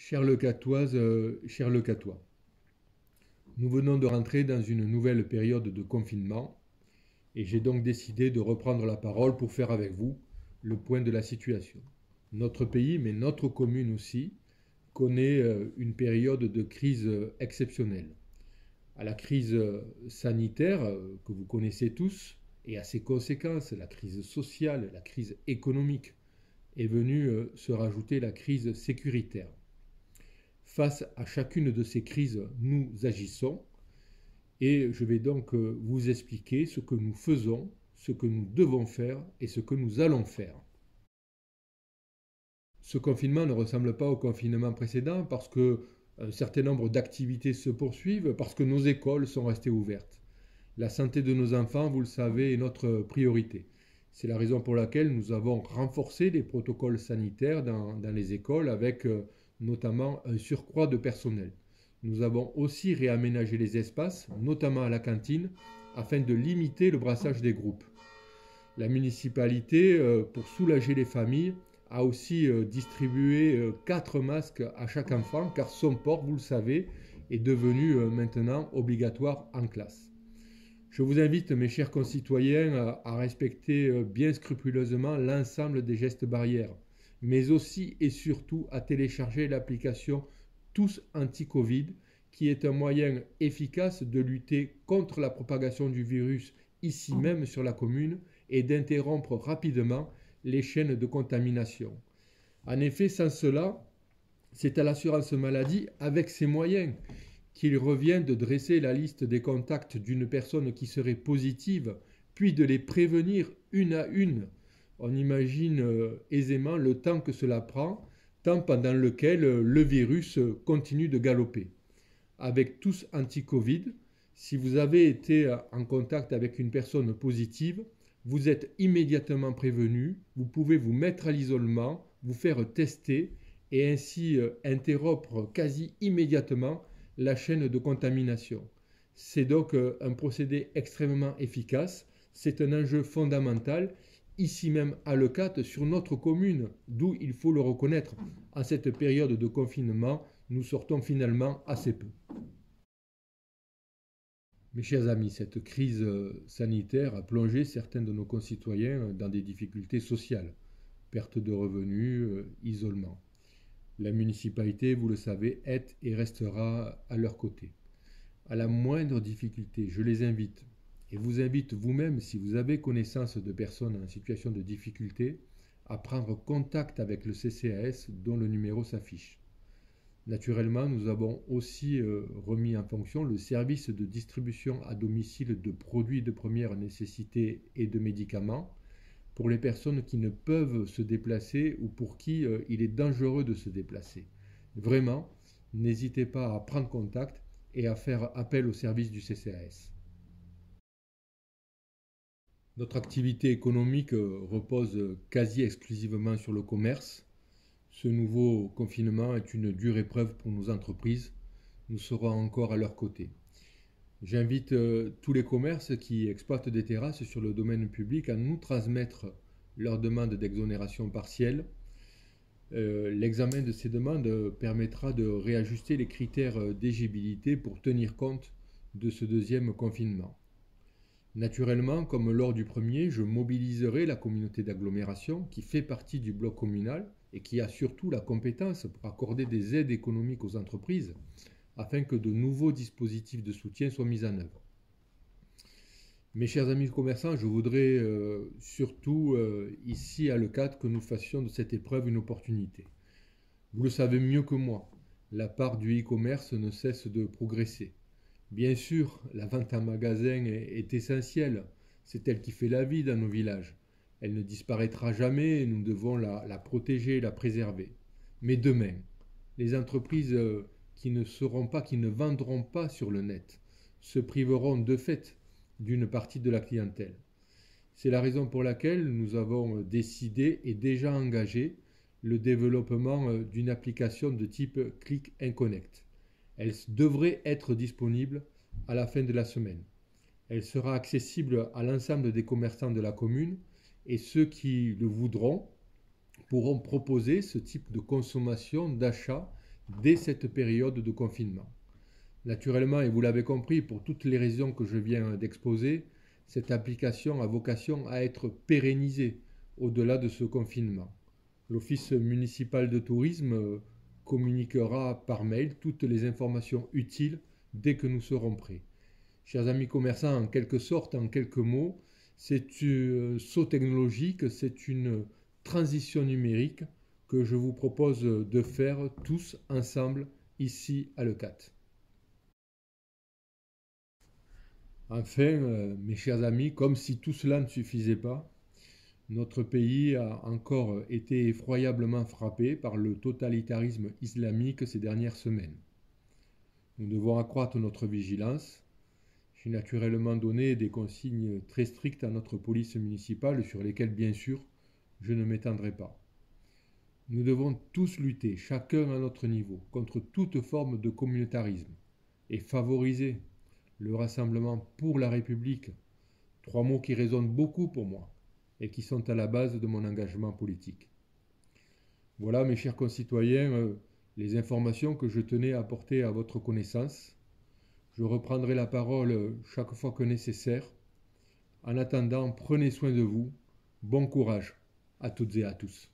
Chère Lecatoise, cher Lecatois, nous venons de rentrer dans une nouvelle période de confinement et j'ai donc décidé de reprendre la parole pour faire avec vous le point de la situation. Notre pays, mais notre commune aussi, connaît une période de crise exceptionnelle. À la crise sanitaire que vous connaissez tous et à ses conséquences, la crise sociale, la crise économique, est venue se rajouter la crise sécuritaire. Face à chacune de ces crises, nous agissons et je vais donc vous expliquer ce que nous faisons, ce que nous devons faire et ce que nous allons faire. Ce confinement ne ressemble pas au confinement précédent parce que un certain nombre d'activités se poursuivent, parce que nos écoles sont restées ouvertes. La santé de nos enfants, vous le savez, est notre priorité. C'est la raison pour laquelle nous avons renforcé les protocoles sanitaires dans les écoles avec notamment un surcroît de personnel. Nous avons aussi réaménagé les espaces, notamment à la cantine, afin de limiter le brassage des groupes. La municipalité, pour soulager les familles, a aussi distribué 4 masques à chaque enfant, car son port, vous le savez, est devenu maintenant obligatoire en classe. Je vous invite, mes chers concitoyens, à respecter bien scrupuleusement l'ensemble des gestes barrières, mais aussi et surtout à télécharger l'application Tous Anti-Covid, qui est un moyen efficace de lutter contre la propagation du virus ici même sur la commune et d'interrompre rapidement les chaînes de contamination. En effet, sans cela, c'est à l'assurance maladie, avec ses moyens, qu'il revient de dresser la liste des contacts d'une personne qui serait positive, puis de les prévenir une à une. On imagine aisément le temps que cela prend, temps pendant lequel le virus continue de galoper. Avec Tous Anti-Covid, si vous avez été en contact avec une personne positive, vous êtes immédiatement prévenu, vous pouvez vous mettre à l'isolement, vous faire tester et ainsi interrompre quasi immédiatement la chaîne de contamination. C'est donc un procédé extrêmement efficace, c'est un enjeu fondamental, ici même à Leucate, sur notre commune, d'où il faut le reconnaître, en cette période de confinement, nous sortons finalement assez peu. Mes chers amis, cette crise sanitaire a plongé certains de nos concitoyens dans des difficultés sociales, perte de revenus, isolement. La municipalité, vous le savez, est et restera à leur côté. À la moindre difficulté, je les invite, et vous invite vous-même, si vous avez connaissance de personnes en situation de difficulté, à prendre contact avec le CCAS dont le numéro s'affiche. Naturellement, nous avons aussi remis en fonction le service de distribution à domicile de produits de première nécessité et de médicaments pour les personnes qui ne peuvent se déplacer ou pour qui il est dangereux de se déplacer. Vraiment, n'hésitez pas à prendre contact et à faire appel au service du CCAS. Notre activité économique repose quasi exclusivement sur le commerce. Ce nouveau confinement est une dure épreuve pour nos entreprises. Nous serons encore à leur côté. J'invite tous les commerces qui exploitent des terrasses sur le domaine public à nous transmettre leurs demandes d'exonération partielle. L'examen de ces demandes permettra de réajuster les critères d'éligibilité pour tenir compte de ce deuxième confinement. Naturellement, comme lors du premier, je mobiliserai la communauté d'agglomération qui fait partie du bloc communal et qui a surtout la compétence pour accorder des aides économiques aux entreprises afin que de nouveaux dispositifs de soutien soient mis en œuvre. Mes chers amis commerçants, je voudrais surtout ici à Leucate que nous fassions de cette épreuve une opportunité. Vous le savez mieux que moi, la part du e-commerce ne cesse de progresser. Bien sûr, la vente en magasin est essentielle, c'est elle qui fait la vie dans nos villages. Elle ne disparaîtra jamais et nous devons la protéger et la préserver. Mais demain, les entreprises qui ne vendront pas sur le net, se priveront de fait d'une partie de la clientèle. C'est la raison pour laquelle nous avons décidé et déjà engagé le développement d'une application de type Click and Connect. Elle devrait être disponible à la fin de la semaine. Elle sera accessible à l'ensemble des commerçants de la commune et ceux qui le voudront pourront proposer ce type de consommation, d'achat dès cette période de confinement. Naturellement, et vous l'avez compris, pour toutes les raisons que je viens d'exposer, cette application a vocation à être pérennisée au-delà de ce confinement. L'Office municipal de tourisme communiquera par mail toutes les informations utiles dès que nous serons prêts. Chers amis commerçants, en quelque sorte, en quelques mots, c'est un saut technologique, c'est une transition numérique que je vous propose de faire tous ensemble ici à Leucate. Enfin, mes chers amis, comme si tout cela ne suffisait pas, notre pays a encore été effroyablement frappé par le totalitarisme islamique ces dernières semaines. Nous devons accroître notre vigilance. J'ai naturellement donné des consignes très strictes à notre police municipale sur lesquelles, bien sûr, je ne m'étendrai pas. Nous devons tous lutter, chacun à notre niveau, contre toute forme de communautarisme et favoriser le rassemblement pour la République. Trois mots qui résonnent beaucoup pour moi et qui sont à la base de mon engagement politique. Voilà, mes chers concitoyens, les informations que je tenais à apporter à votre connaissance. Je reprendrai la parole chaque fois que nécessaire. En attendant, prenez soin de vous. Bon courage à toutes et à tous.